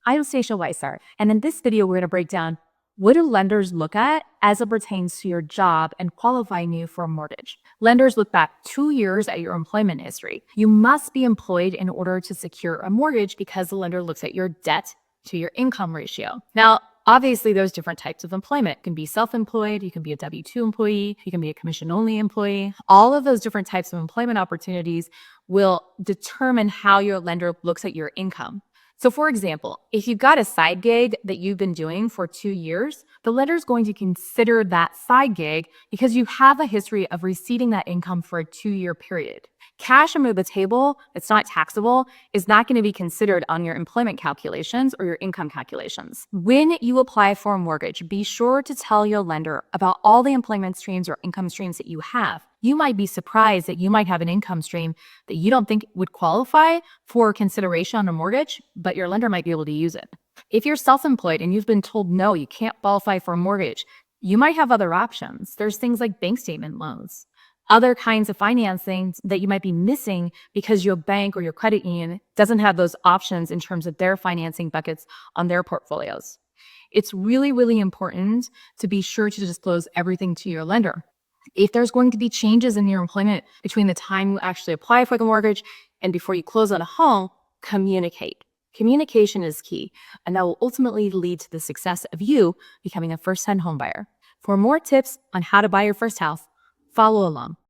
I'm Stacia Weiser, and in this video, we're going to break down what do lenders look at as it pertains to your job and qualifying you for a mortgage. Lenders look back 2 years at your employment history. You must be employed in order to secure a mortgage because the lender looks at your debt to your income ratio. Now, obviously, there's different types of employment. You can be self-employed, you can be a W-2 employee, you can be a commission-only employee. All of those different types of employment opportunities will determine how your lender looks at your income. So for example, if you've got a side gig that you've been doing for 2 years, the lender is going to consider that side gig because you have a history of receiving that income for a 2-year period. Cash under the table that's not taxable is not going to be considered on your employment calculations or your income calculations. When you apply for a mortgage, be sure to tell your lender about all the employment streams or income streams that you have. You might be surprised that you might have an income stream that you don't think would qualify for consideration on a mortgage, but your lender might be able to use it. If you're self-employed and you've been told, no, you can't qualify for a mortgage, you might have other options. There's things like bank statement loans, other kinds of financing that you might be missing because your bank or your credit union doesn't have those options in terms of their financing buckets on their portfolios. It's really, really important to be sure to disclose everything to your lender. If there's going to be changes in your employment between the time you actually apply for the mortgage and before you close on a home, communicate. Communication is key, and that will ultimately lead to the success of you becoming a first-time homebuyer. For more tips on how to buy your first house, follow along.